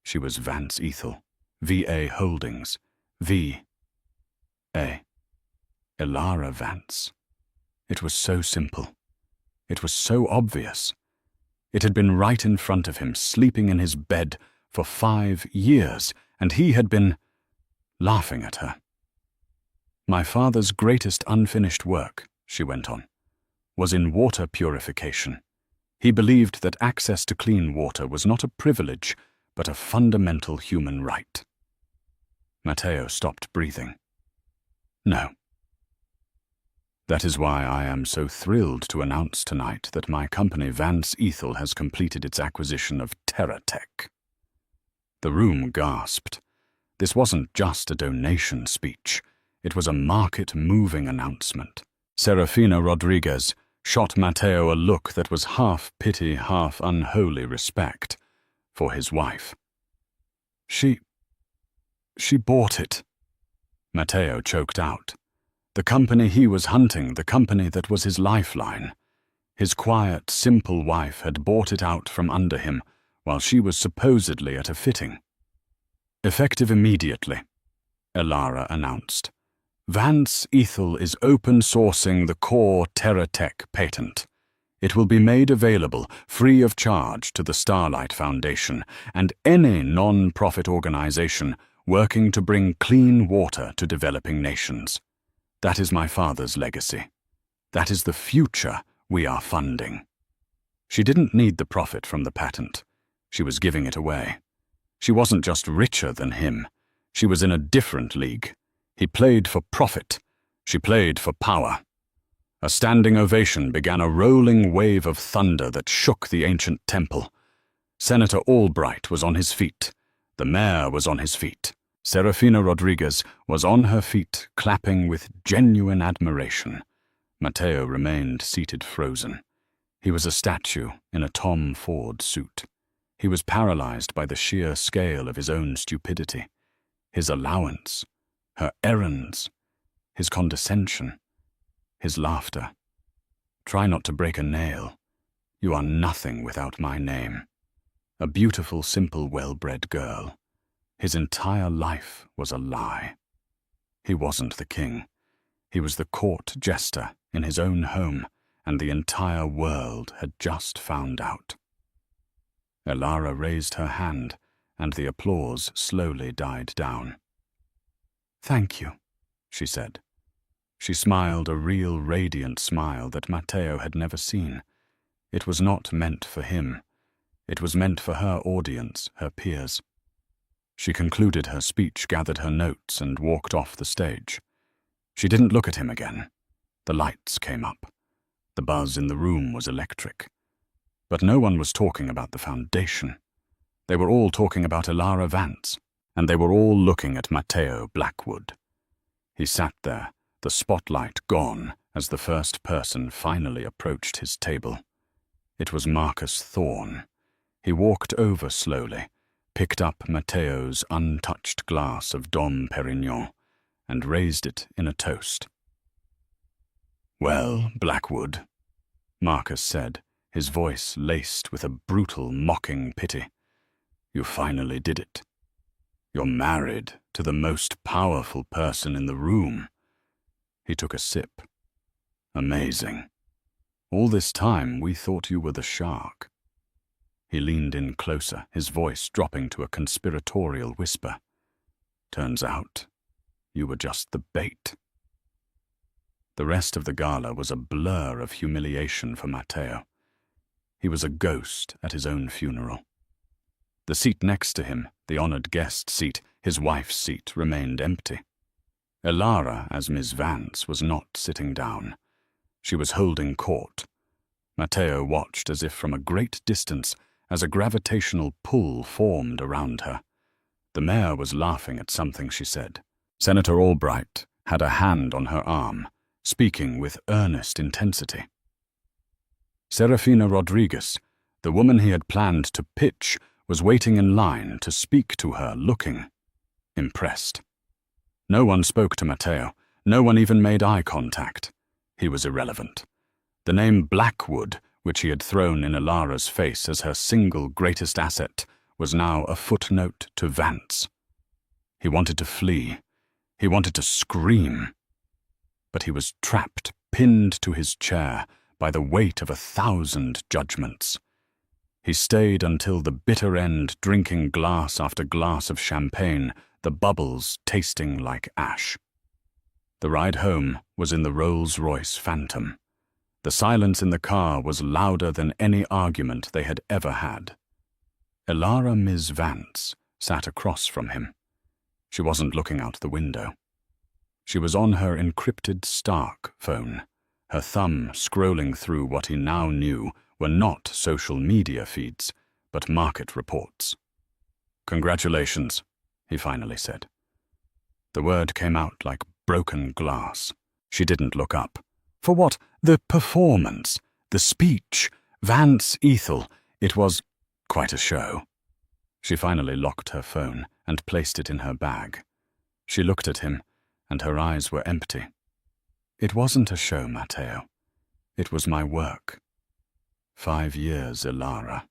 She was Vance Ethel, VA Holdings, V.A. Elara Vance. It was so simple. It was so obvious. It had been right in front of him, sleeping in his bed for 5 years, and he had been laughing at her. "My father's greatest unfinished work," she went on, "was in water purification. He believed that access to clean water was not a privilege, but a fundamental human right." Matteo stopped breathing. "No. That is why I am so thrilled to announce tonight that my company Vance Ethel has completed its acquisition of TerraTech." The room gasped. This wasn't just a donation speech. It was a market-moving announcement. Serafina Rodriguez shot Matteo a look that was half pity, half unholy respect for his wife. She bought it," Matteo choked out. The company he was hunting, the company that was his lifeline. His quiet, simple wife had bought it out from under him while she was supposedly at a fitting. "Effective immediately," Elara announced. "Vance Ethel is open-sourcing the core TerraTech patent. It will be made available, free of charge, to the Starlight Foundation and any non-profit organization working to bring clean water to developing nations. That is my father's legacy. That is the future we are funding." She didn't need the profit from the patent. She was giving it away. She wasn't just richer than him. She was in a different league. He played for profit. She played for power. A standing ovation began a rolling wave of thunder that shook the ancient temple. Senator Albright was on his feet. The mayor was on his feet. Serafina Rodriguez was on her feet, clapping with genuine admiration. Matteo remained seated frozen. He was a statue in a Tom Ford suit. He was paralyzed by the sheer scale of his own stupidity. His allowance, her errands, his condescension, his laughter. "Try not to break a nail. You are nothing without my name." A beautiful, simple, well-bred girl. His entire life was a lie. He wasn't the king. He was the court jester in his own home, and the entire world had just found out. Elara raised her hand, and the applause slowly died down. "Thank you," she said. She smiled a real radiant smile that Matteo had never seen. It was not meant for him. It was meant for her audience, her peers. She concluded her speech, gathered her notes, and walked off the stage. She didn't look at him again. The lights came up. The buzz in the room was electric. But no one was talking about the foundation. They were all talking about Elara Vance. and they were all looking at Matteo Blackwood. He sat there, the spotlight gone, as the first person finally approached his table. It was Marcus Thorne. He walked over slowly, picked up Matteo's untouched glass of Dom Perignon, and raised it in a toast. "Well, Blackwood," Marcus said, his voice laced with a brutal, mocking pity, "you finally did it. You're married to the most powerful person in the room." He took a sip. "Amazing. All this time we thought you were the shark." He leaned in closer, his voice dropping to a conspiratorial whisper. "Turns out you were just the bait." The rest of the gala was a blur of humiliation for Matteo. He was a ghost at his own funeral. The seat next to him, the honored guest seat, his wife's seat, remained empty. Elara, as Miss Vance, was not sitting down. She was holding court. Matteo watched as if from a great distance, as a gravitational pull formed around her. The mayor was laughing at something she said. Senator Albright had a hand on her arm, speaking with earnest intensity. Serafina Rodriguez, the woman he had planned to pitch, was waiting in line to speak to her, looking impressed. No one spoke to Matteo. No one even made eye contact. He was irrelevant. The name Blackwood, which he had thrown in Elara's face as her single greatest asset, was now a footnote to Vance. He wanted to flee. He wanted to scream. But he was trapped, pinned to his chair by the weight of 1,000 judgments. He stayed until the bitter end, drinking glass after glass of champagne, the bubbles tasting like ash. The ride home was in the Rolls-Royce Phantom. The silence in the car was louder than any argument they had ever had. Elara Ms. Vance sat across from him. She wasn't looking out the window. She was on her encrypted Stark phone, her thumb scrolling through what he now knew were not social media feeds, but market reports. "Congratulations," he finally said. The word came out like broken glass. She didn't look up. For what? The performance, the speech, Vance Ethel. It was quite a show. She finally locked her phone and placed it in her bag. She looked at him, and her eyes were empty. "It wasn't a show, Matteo. It was my work. 5 years, Elara.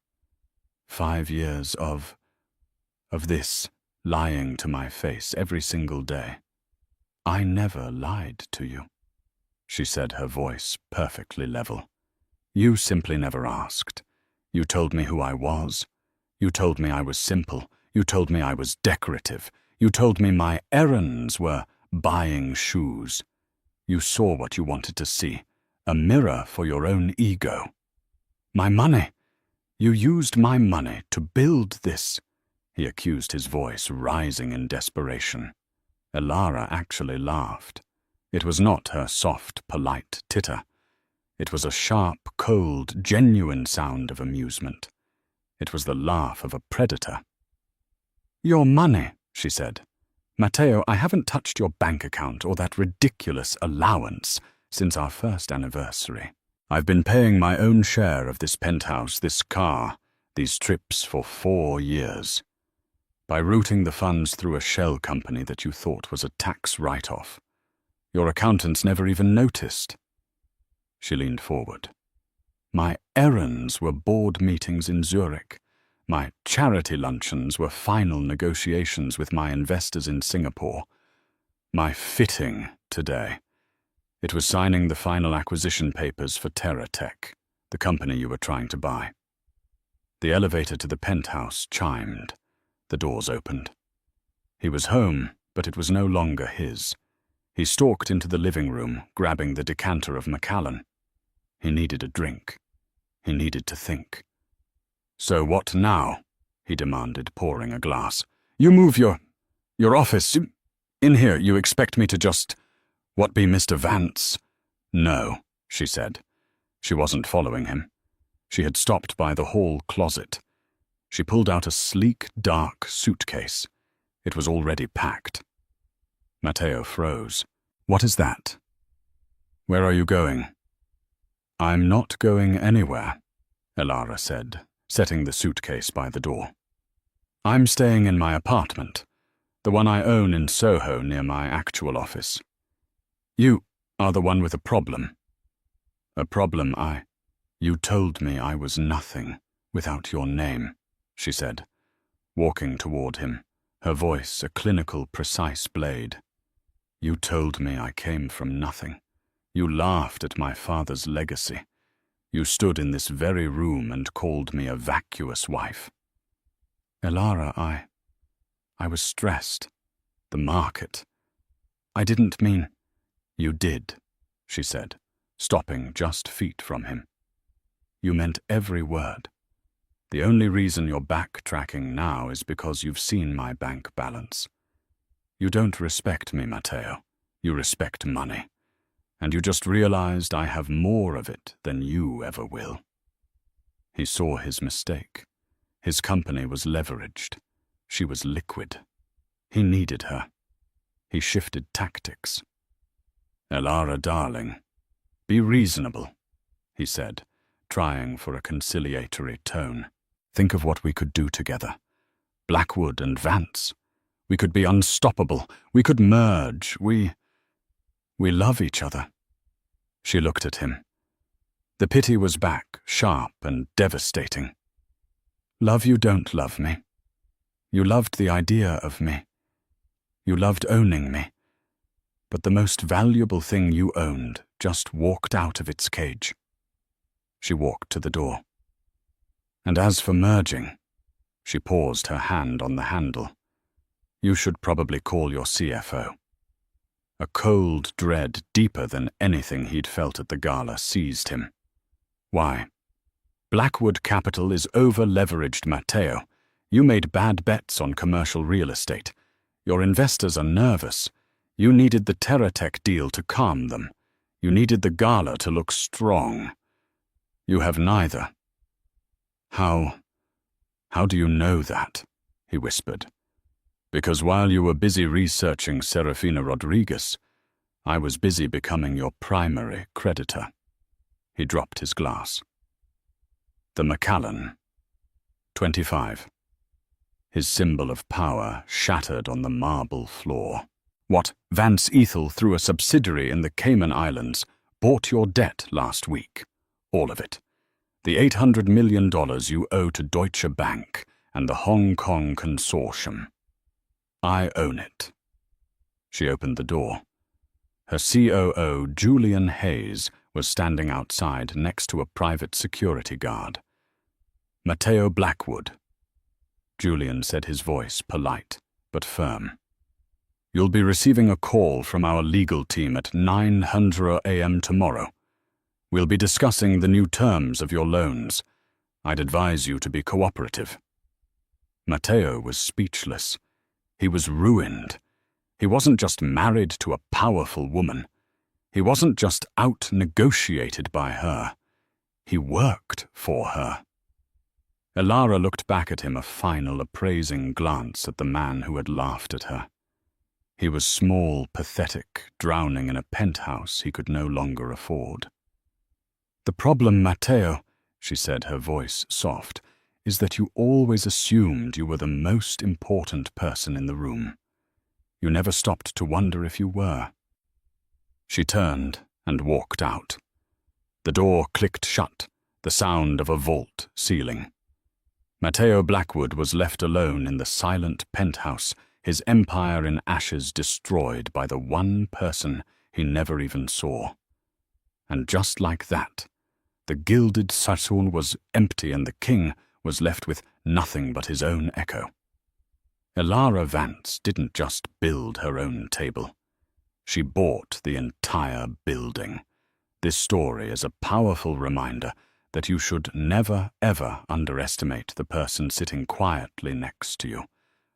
5 years of this lying to my face every single day. I never lied to you," she said, her voice perfectly level. "You simply never asked. You told me who I was. You told me I was simple. You told me I was decorative. You told me my errands were buying shoes. You saw what you wanted to see, a mirror for your own ego. My money. You used my money to build this," he accused, his voice rising in desperation. Elara actually laughed. It was not her soft, polite titter. It was a sharp, cold, genuine sound of amusement. It was the laugh of a predator. "Your money," she said. "Matteo, I haven't touched your bank account or that ridiculous allowance since our first anniversary. I've been paying my own share of this penthouse, this car, these trips for 4 years. By routing the funds through a shell company that you thought was a tax write-off. Your accountants never even noticed." She leaned forward. "My errands were board meetings in Zurich. My charity luncheons were final negotiations with my investors in Singapore. My fitting today. It was signing the final acquisition papers for TerraTech, the company you were trying to buy." The elevator to the penthouse chimed. The doors opened. He was home, but it was no longer his. He stalked into the living room, grabbing the decanter of Macallan. He needed a drink. He needed to think. "So what now?" he demanded, pouring a glass. "You move your office in here. You expect me to just, what, be Mr. Vance?" "No," she said. She wasn't following him. She had stopped by the hall closet. She pulled out a sleek, dark suitcase. It was already packed. Matteo froze. "What is that?" "Where are you going?" "I'm not going anywhere," Elara said, setting the suitcase by the door. "I'm staying in my apartment, the one I own in Soho near my actual office. You are the one with a problem." "A problem, You told me I was nothing without your name," she said, walking toward him, her voice a clinical, precise blade. "You told me I came from nothing. You laughed at my father's legacy. You stood in this very room and called me a vacuous wife." "Elara, I was stressed. The market. I didn't mean—" "You did," she said, stopping just feet from him. "You meant every word. The only reason you're backtracking now is because you've seen my bank balance. You don't respect me, Matteo. You respect money. And you just realized I have more of it than you ever will." He saw his mistake. His company was leveraged. She was liquid. He needed her. He shifted tactics. "Elara, darling, be reasonable," he said, trying for a conciliatory tone. "Think of what we could do together. Blackwood and Vance. We could be unstoppable. We could merge. We love each other." She looked at him. The pity was back, sharp and devastating. "Love you don't love me. You loved the idea of me. You loved owning me. But the most valuable thing you owned just walked out of its cage." She walked to the door. "And as for merging," she paused, her hand on the handle, "you should probably call your CFO." A cold dread, deeper than anything he'd felt at the gala, seized him. Why? Blackwood Capital is over-leveraged, Matteo. You made bad bets on commercial real estate. Your investors are nervous. You needed the TerraTech deal to calm them. You needed the gala to look strong. You have neither. How do you know that?" he whispered. "Because while you were busy researching Serafina Rodriguez, I was busy becoming your primary creditor." He dropped his glass. The Macallan, 25. His symbol of power shattered on the marble floor. "What, Vance Ethel, through a subsidiary in the Cayman Islands, bought your debt last week. All of it. The $800 million you owe to Deutsche Bank and the Hong Kong consortium. I own it." She opened the door. Her COO, Julian Hayes, was standing outside next to a private security guard. "Matteo Blackwood," Julian said, his voice polite but firm. "You'll be receiving a call from our legal team at 9:00 a.m. tomorrow. We'll be discussing the new terms of your loans. I'd advise you to be cooperative." Matteo was speechless. He was ruined. He wasn't just married to a powerful woman. He wasn't just out-negotiated by her. He worked for her. Elara looked back at him, a final appraising glance at the man who had laughed at her. He was small, pathetic, drowning in a penthouse he could no longer afford. "The problem, Matteo," she said, her voice soft, "is that you always assumed you were the most important person in the room. You never stopped to wonder if you were." She turned and walked out. The door clicked shut, the sound of a vault ceiling. Matteo Blackwood was left alone in the silent penthouse, his empire in ashes destroyed by the one person he never even saw. And just like that, the gilded Saturn was empty and the king was left with nothing but his own echo. Elara Vance didn't just build her own table. She bought the entire building. This story is a powerful reminder that you should never, ever underestimate the person sitting quietly next to you.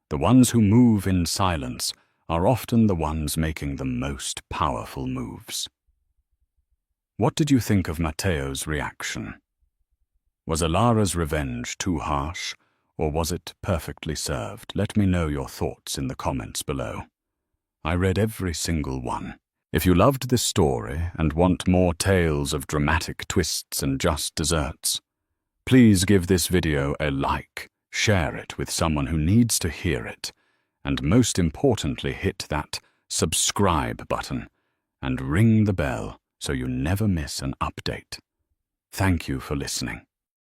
The ones who move in silence are often the ones making the most powerful moves. What did you think of Matteo's reaction? Was Elara's revenge too harsh, or was it perfectly served? Let me know your thoughts in the comments below. I read every single one. If you loved this story and want more tales of dramatic twists and just desserts, please give this video a like, share it with someone who needs to hear it, and most importantly, hit that subscribe button and ring the bell so you never miss an update. Thank you for listening.